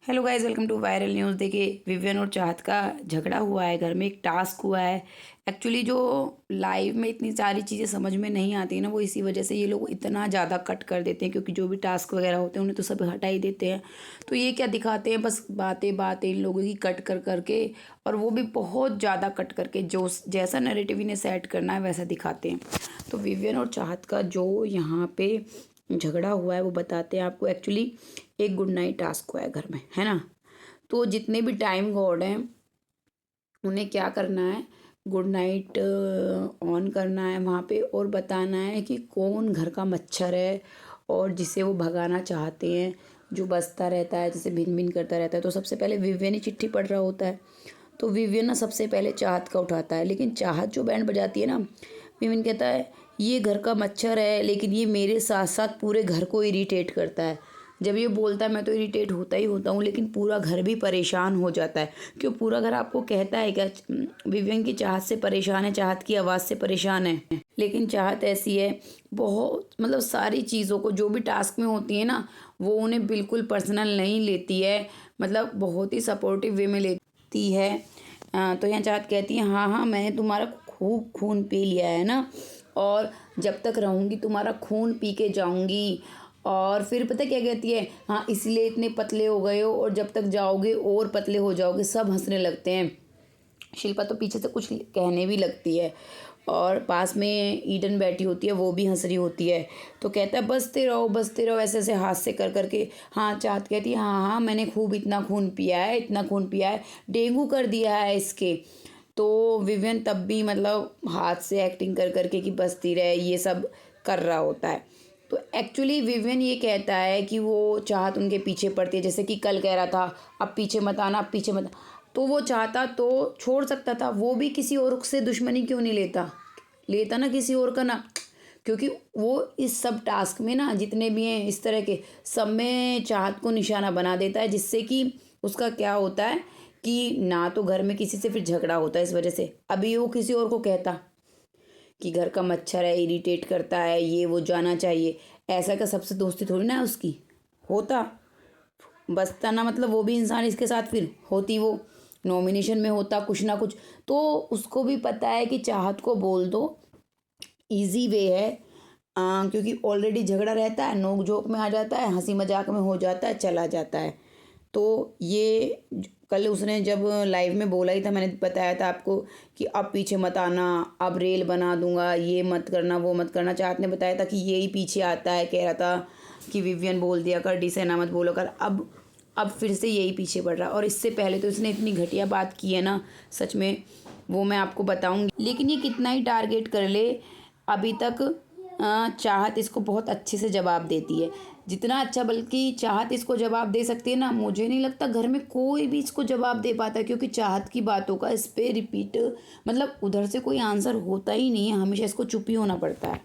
Hello guys, welcome to viral news. देखिए, विवियन और चाहत का झगड़ा हुआ है, घर में एक टास्क हुआ है। एक्चुअली जो लाइव में इतनी सारी चीज़ें समझ में नहीं आती ना, वो इसी वजह से ये लोग इतना ज़्यादा कट कर देते हैं, क्योंकि जो भी टास्क वगैरह होते हैं उन्हें तो सब हटा ही देते हैं। तो ये क्या दिखाते हैं, बस बातें बातें इन लोगों की कट कर करके, और वो भी बहुत ज़्यादा कट करके, जो जैसा नैरेटिव इन्हें सेट करना है वैसा दिखाते हैं। तो विवियन और चाहत का जो यहाँ पे झगड़ा हुआ है वो बताते हैं आपको। एक्चुअली एक गुड नाइट टास्क हुआ है घर में, है ना। तो जितने भी टाइम गॉड हैं उन्हें क्या करना है, गुड नाइट ऑन करना है वहाँ पे, और बताना है कि कौन घर का मच्छर है और जिसे वो भगाना चाहते हैं, जो बसता रहता है, जैसे भिन भिन करता रहता है। तो सबसे पहले विवियन ही चिट्ठी पढ़ रहा होता है, तो विवियन ना सबसे पहले चाहत का उठाता है, लेकिन चाहत जो बैंड बजाती है ना, विवियन कहता है ये घर का मच्छर है, लेकिन ये मेरे साथ साथ पूरे घर को इरिटेट करता है। जब ये बोलता है मैं तो इरिटेट होता ही होता हूँ, लेकिन पूरा घर भी परेशान हो जाता है। क्यों पूरा घर आपको कहता है क्या विवियन की चाहत से परेशान है, चाहत की आवाज़ से परेशान है। लेकिन चाहत ऐसी है, बहुत मतलब सारी चीज़ों को जो भी टास्क में होती है ना, वो उन्हें बिल्कुल पर्सनल नहीं लेती है, मतलब बहुत ही सपोर्टिव वे में लेती है। तो यहाँ चाहत कहती है हाँ हाँ, मैंने तुम्हारा खूब खून पी लिया है ना, और जब तक रहूँगी तुम्हारा खून पी के जाऊँगी। और फिर पता क्या कहती है, हाँ इसलिए इतने पतले हो गए हो, और जब तक जाओगे और पतले हो जाओगे। सब हंसने लगते हैं। शिल्पा तो पीछे से कुछ कहने भी लगती है, और पास में ईडन बैठी होती है, वो भी हंस रही होती है। तो कहता है बसते रहो, ऐसे ऐसे हाथ से कर करके। हाँ चाहत कहती है हाँ हाँ, मैंने खूब इतना खून पिया है, इतना खून पिया है, डेंगू कर दिया है इसके। तो विवियन तब भी मतलब हाथ से एक्टिंग कर करके कि बसती रहे, ये सब कर रहा होता है। तो एक्चुअली विवियन ये कहता है कि वो चाहत उनके पीछे पड़ती है, जैसे कि कल कह रहा था अब पीछे मत आना, अब पीछे मत। तो वो चाहता तो छोड़ सकता था, वो भी किसी और से दुश्मनी क्यों नहीं लेता, लेता ना किसी और का ना। क्योंकि वो इस सब टास्क में ना, जितने भी हैं इस तरह के, सब में चाहत को निशाना बना देता है, जिससे कि उसका क्या होता है कि ना तो घर में किसी से फिर झगड़ा होता है इस वजह से। अभी वो किसी और को कहता कि घर का मच्छर है, इरिटेट करता है, ये वो जाना चाहिए, ऐसा का सबसे दोस्ती थोड़ी ना है उसकी। होता बसता ना, मतलब वो भी इंसान इसके साथ फिर होती, वो नॉमिनेशन में होता कुछ ना कुछ। तो उसको भी पता है कि चाहत को बोल दो, इजी वे है। क्योंकि ऑलरेडी झगड़ा रहता है, नोक झोंक में आ जाता है, हंसी मजाक में हो जाता है, चला जाता है। तो ये कल उसने जब लाइव में बोला ही था, मैंने बताया था आपको कि अब पीछे मत आना, अब रेल बना दूंगा, ये मत करना वो मत करना। चाहत ने बताया था कि ये ही पीछे आता है, कह रहा था कि विवियन बोल दिया कर, डी से ना मत बोलो कर। अब फिर से यही पीछे पड़ रहा। और इससे पहले तो इसने इतनी घटिया बात की है ना, सच में, वो मैं आपको बताऊंगी। लेकिन ये कितना ही टारगेट कर ले, अभी तक चाहत इसको बहुत अच्छे से जवाब देती है। जितना अच्छा बल्कि चाहत इसको जवाब दे सकती है ना, मुझे नहीं लगता घर में कोई भी इसको जवाब दे पाता है, क्योंकि चाहत की बातों का इस पे रिपीट, मतलब उधर से कोई आंसर होता ही नहीं है, हमेशा इसको चुप ही होना पड़ता है।